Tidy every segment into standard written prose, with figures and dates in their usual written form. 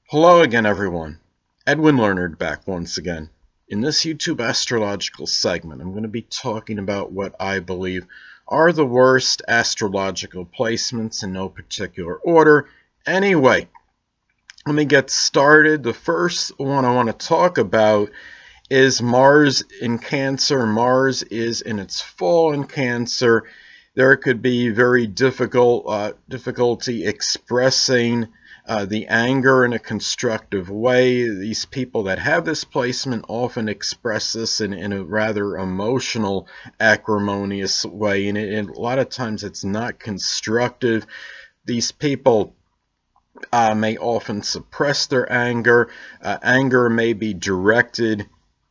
Hello again, everyone. Edwin Learnard back once again. In this YouTube astrological segment, I'm going to be talking about what I believe are the worst astrological placements in no particular order. Anyway, let me get started. The first one I want to talk about is Mars in Cancer. Mars is in its full in Cancer. There could be very difficulty expressing the anger in a constructive way. These people that have this placement often express this in a rather emotional, acrimonious way, and a lot of times it's not constructive. These people may often suppress their anger. Anger may be directed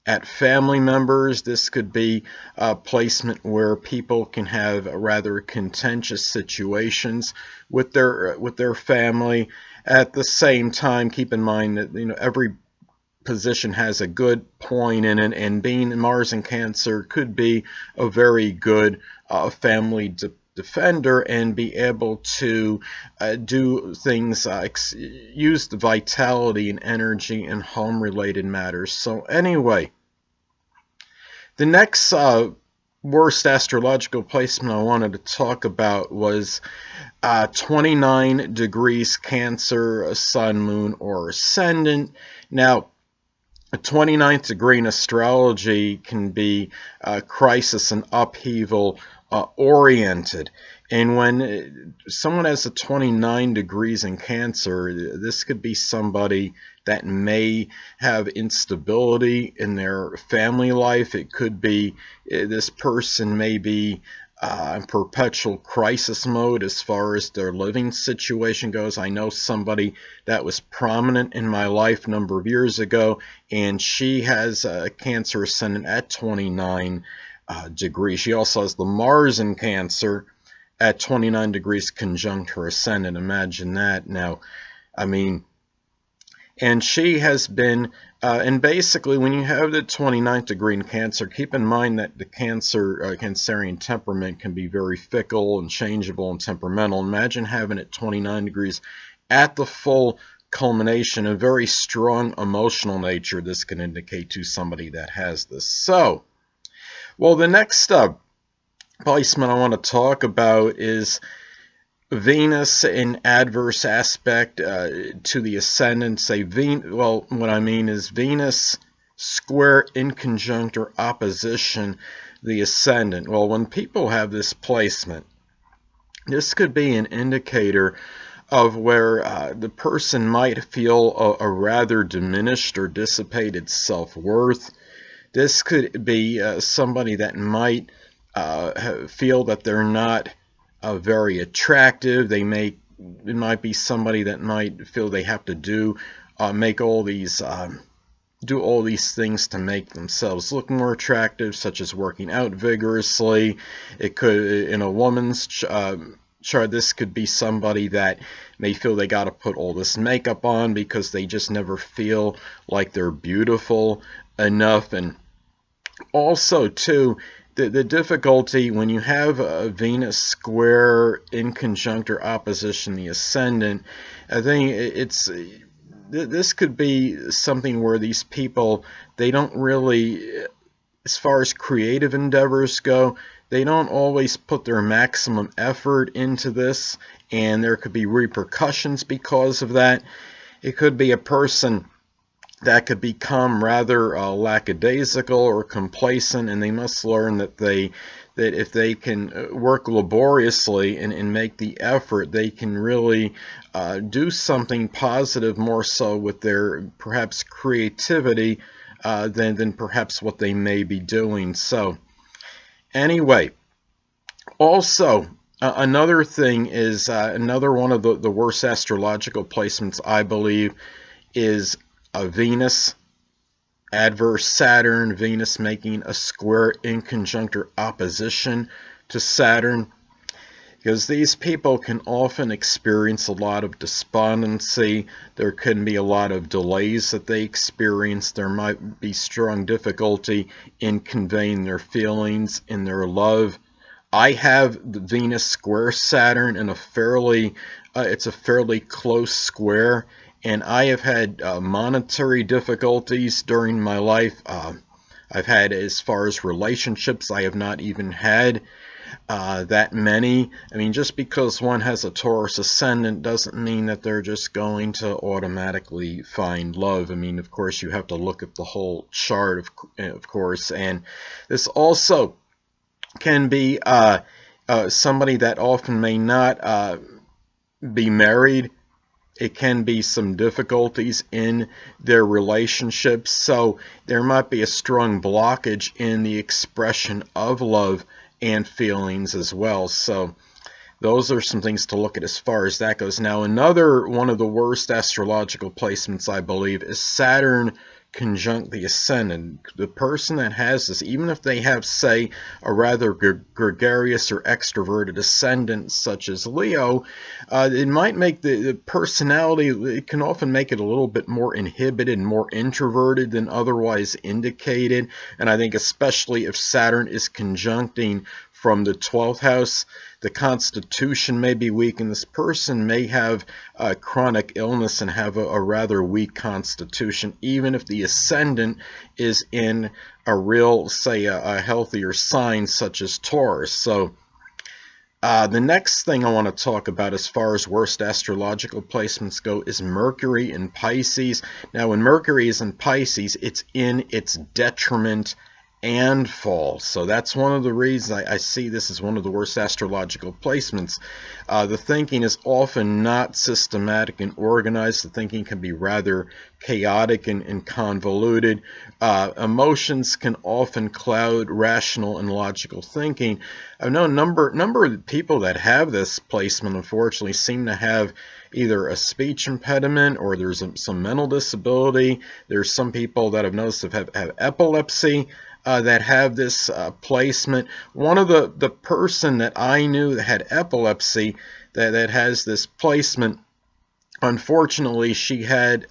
at family members. This could be a placement where people can have rather contentious situations with their family. At the same time, keep in mind that every position has a good point in it, and being Mars in Cancer could be a very good family defender and be able to do things, use the vitality and energy in home related matters. So anyway, the next worst astrological placement I wanted to talk about was 29 degrees Cancer, Sun, Moon, or Ascendant. Now, a 29th degree in astrology can be crisis and upheaval oriented. And when someone has a 29 degrees in Cancer, this could be somebody that may have instability in their family life. It could be this person may be in perpetual crisis mode as far as their living situation goes. I know somebody that was prominent in my life a number of years ago, and she has a Cancer ascendant at 29 degrees. She also has the Mars in Cancer at 29 degrees conjunct her ascendant. Imagine that. Now, I mean, and she has been, and basically when you have the 29th degree in Cancer, keep in mind that the Cancerian temperament can be very fickle and changeable and temperamental. Imagine having it 29 degrees at the full culmination, a very strong emotional nature this can indicate to somebody that has this. So, well, the next placement I want to talk about is Venus in adverse aspect to the ascendant. Well, what I mean is Venus square in conjunct or opposition the ascendant. Well, when people have this placement, this could be an indicator of where the person might feel a rather diminished or dissipated self-worth. This could be somebody that might feel that they're not very attractive. It might be somebody that might feel they have to do all these things to make themselves look more attractive, such as working out vigorously. It could, in a woman's chart, this could be somebody that may feel they got to put all this makeup on because they just never feel like they're beautiful enough. And also, too, the difficulty when you have a Venus square in conjunct or opposition the ascendant, I think this could be something where these people, they don't really, as far as creative endeavors go, they don't always put their maximum effort into this, and there could be repercussions because of that. It could be a person that could become rather lackadaisical or complacent, and they must learn that if they can work laboriously and make the effort, they can really do something positive, more so with their perhaps creativity than perhaps what they may be doing. So anyway, also another thing is another one of the worst astrological placements, I believe, is a Venus adverse Saturn, Venus making a square in conjunct or opposition to Saturn, because these people can often experience a lot of despondency. There can be a lot of delays that they experience. There might be strong difficulty in conveying their feelings and their love. I have the Venus square Saturn in it's a fairly close square, and I have had monetary difficulties during my life. I've had, as far as relationships, I have not even had that many. I mean, just because one has a Taurus ascendant doesn't mean that they're just going to automatically find love. I mean, of course, you have to look at the whole chart, of course, and this also can be somebody that often may not be married. It can be some difficulties in their relationships, so there might be a strong blockage in the expression of love and feelings as well. So those are some things to look at as far as that goes. Now, another one of the worst astrological placements, I believe, is Saturn conjunct the ascendant. The person that has this, even if they have, say, a rather gregarious or extroverted ascendant such as Leo, it might make the personality, it can often make it a little bit more inhibited, more introverted than otherwise indicated. And I think especially if Saturn is conjuncting from the 12th house, the constitution may be weak, and this person may have chronic illness and have a rather weak constitution, even if the ascendant is in a real, say, a healthier sign such as Taurus. So the next thing I want to talk about as far as worst astrological placements go is Mercury in Pisces. Now, when Mercury is in Pisces, it's in its detriment and fall. So that's one of the reasons I see this as one of the worst astrological placements. The thinking is often not systematic and organized. The thinking can be rather chaotic and convoluted. Emotions can often cloud rational and logical thinking. I know a number of people that have this placement, unfortunately, seem to have either a speech impediment or there's some mental disability. There's some people that I've noticed have epilepsy. That have this placement. One of the person that I knew that had epilepsy that has this placement, unfortunately, she has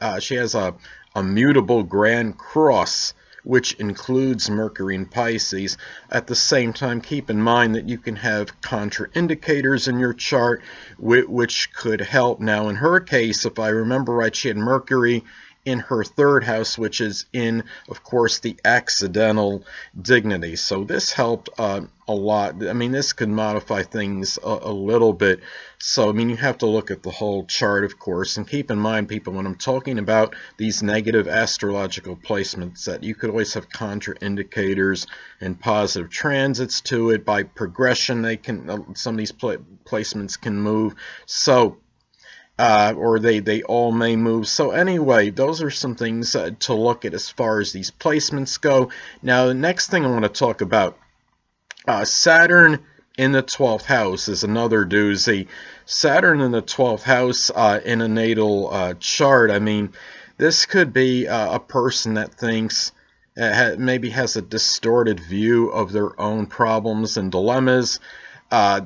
a mutable Grand Cross, which includes Mercury in Pisces. At the same time, keep in mind that you can have contraindicators in your chart which could help. Now, in her case, if I remember right, she had Mercury in her third house, which is in, of course, the accidental dignity. So this helped a lot. I mean, this could modify things a little bit. So, I mean, you have to look at the whole chart, of course, and keep in mind, people, when I'm talking about these negative astrological placements, that you could always have contraindicators and positive transits to it. By progression, they can, some of these placements can move. So, or they all may move. So anyway, those are some things to look at as far as these placements go. Now, the next thing I want to talk about, Saturn in the 12th house is another doozy. Saturn in the 12th house in a natal chart, I mean, this could be a person that thinks, maybe has a distorted view of their own problems and dilemmas.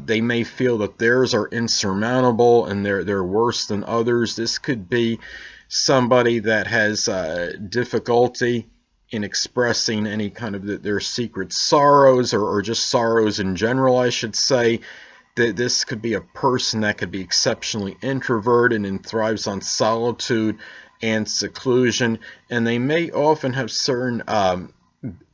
They may feel that theirs are insurmountable and they're worse than others. This could be somebody that has difficulty in expressing any kind of their secret sorrows or just sorrows in general, I should say. That this could be a person that could be exceptionally introverted and thrives on solitude and seclusion, and they may often have certain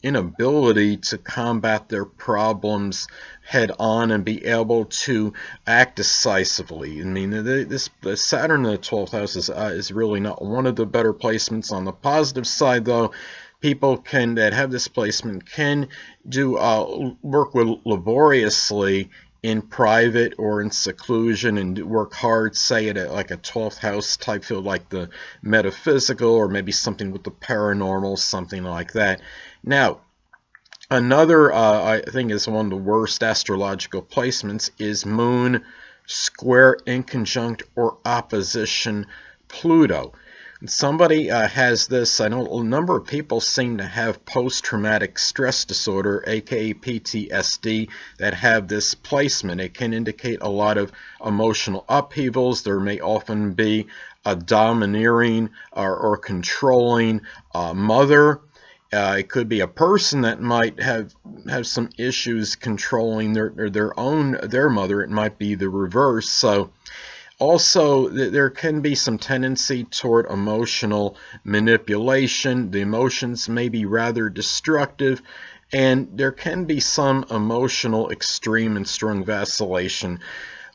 inability to combat their problems head on and be able to act decisively. I mean, the Saturn in the 12th house is really not one of the better placements. On the positive side, though, people that have this placement can do work laboriously in private or in seclusion and work hard, say at like a 12th house type field like the metaphysical or maybe something with the paranormal, something like that. Now, another, I think, is one of the worst astrological placements is Moon square in conjunct or opposition Pluto. And somebody has this. I know a number of people seem to have post-traumatic stress disorder, aka PTSD, that have this placement. It can indicate a lot of emotional upheavals. There may often be a domineering or controlling mother. It could be a person that might have some issues controlling their mother. It might be the reverse. So Also, there can be some tendency toward emotional manipulation. The emotions may be rather destructive, and there can be some emotional extreme and strong vacillation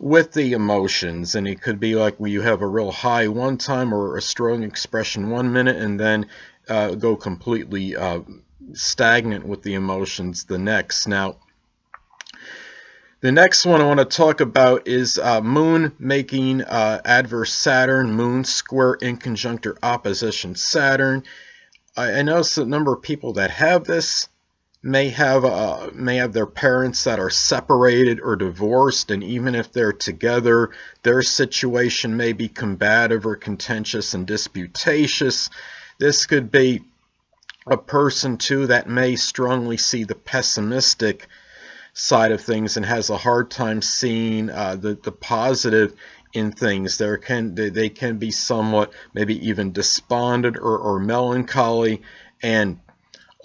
with the emotions. And it could be like where you have a real high one time or a strong expression 1 minute, and then go completely stagnant with the emotions the next. Now, the next one I want to talk about is Moon making adverse Saturn, Moon square in conjunct or opposition Saturn. I notice a number of people that have this may have their parents that are separated or divorced, and even if they're together, their situation may be combative or contentious and disputatious. This could be a person too that may strongly see the pessimistic side of things and has a hard time seeing the positive in things. They can be somewhat maybe even despondent or melancholy, and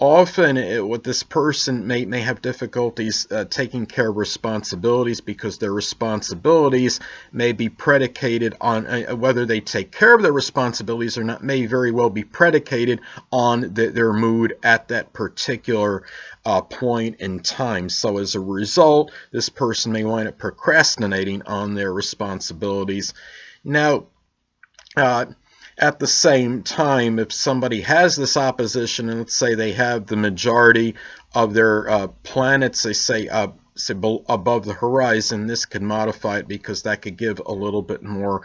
often what this person may have difficulties taking care of responsibilities, because their responsibilities may be predicated on whether they take care of their responsibilities or not, may very well be predicated on their mood at that particular point in time. So as a result, this person may wind up procrastinating on their responsibilities. Now, at the same time, if somebody has this opposition, and let's say they have the majority of their planets, they say above the horizon, this could modify it, because that could give a little bit more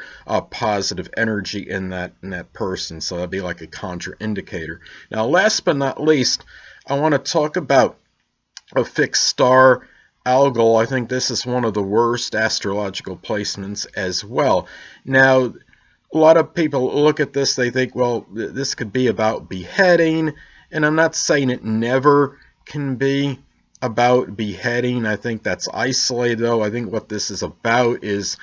positive energy in that person. So that'd be like a contraindicator. Now, last but not least, I want to talk about a fixed star algol. I think this is one of the worst astrological placements as well. Now, a lot of people look at this, they think, well, this could be about beheading, and I'm not saying it never can be about beheading. I think that's isolated, though. I think what this is about is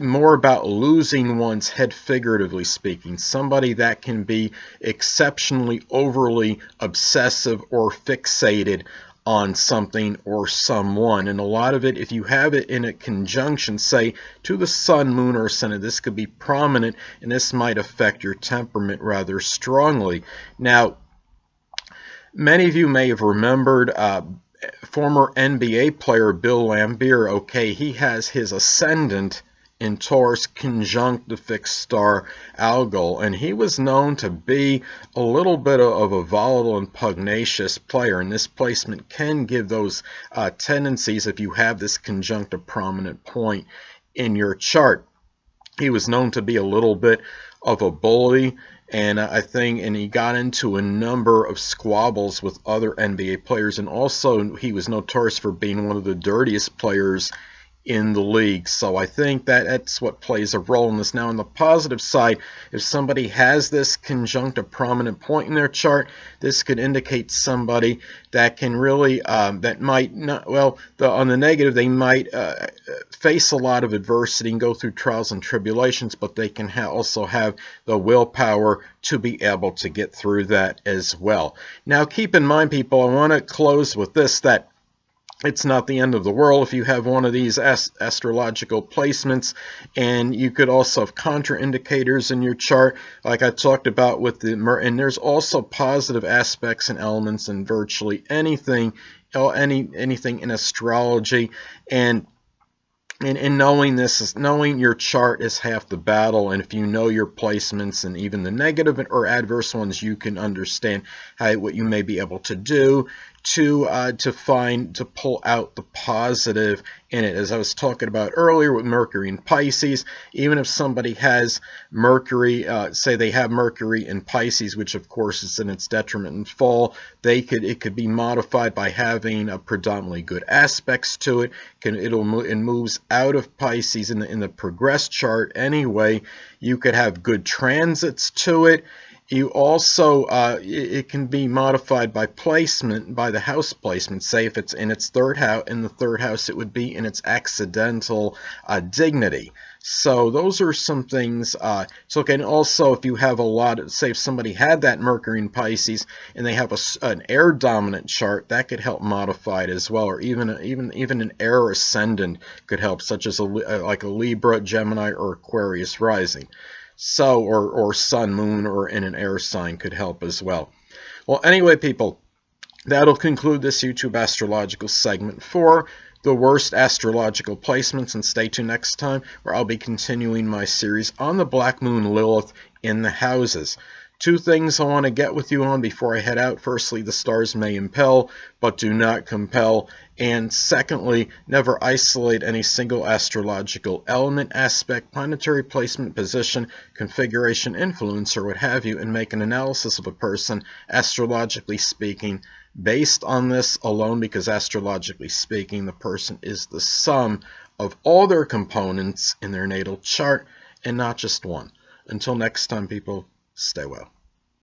more about losing one's head, figuratively speaking. Somebody that can be exceptionally overly obsessive or fixated on something or someone. And a lot of it, if you have it in a conjunction, say, to the sun, moon, or ascendant, this could be prominent, and this might affect your temperament rather strongly. Now, many of you may have remembered former NBA player Bill Laimbeer. Okay, he has his ascendant in Taurus conjunct the fixed star algol, and he was known to be a little bit of a volatile and pugnacious player, and this placement can give those tendencies if you have this conjunct a prominent point in your chart. He was known to be a little bit of a bully, and he got into a number of squabbles with other NBA players, and also he was notorious for being one of the dirtiest players in the league. So I think that's what plays a role in this. Now, on the positive side, if somebody has this conjunct a prominent point in their chart, this could indicate somebody that can really that might not, well, on the negative, they might face a lot of adversity and go through trials and tribulations, but they can also have the willpower to be able to get through that as well. Now, keep in mind, people, I want to close with this, that it's not the end of the world if you have one of these astrological placements, and you could also have contraindicators in your chart, like I talked about with and there's also positive aspects and elements in virtually anything in astrology, and knowing knowing your chart is half the battle. And if you know your placements and even the negative or adverse ones, you can understand what you may be able to do to pull out the positive in it. As I was talking about earlier with Mercury in Pisces, even if somebody has Mercury, say they have Mercury in Pisces, which of course is in its detriment in fall, it could be modified by having a predominantly good aspects to it. It moves out of Pisces in the progress chart anyway. You could have good transits to it. You also, it can be modified by placement, by the house placement. Say if it's in its third house, in the third house, it would be in its accidental dignity. So those are some things to look at. And also, if you have a lot of, say if somebody had that Mercury in Pisces and they have an air dominant chart, that could help modify it as well. Or even an air ascendant could help, such as like a Libra, Gemini, or Aquarius rising. So, or sun, moon, or in an air sign could help as well. Well, anyway, people, that'll conclude this YouTube astrological segment for the worst astrological placements, and stay tuned next time where I'll be continuing my series on the Black Moon Lilith in the houses. Two things I want to get with you on before I head out. Firstly, the stars may impel, but do not compel. And secondly, never isolate any single astrological element, aspect, planetary placement, position, configuration, influence, or what have you, and make an analysis of a person, astrologically speaking, based on this alone, because astrologically speaking, the person is the sum of all their components in their natal chart and not just one. Until next time, people, stay well.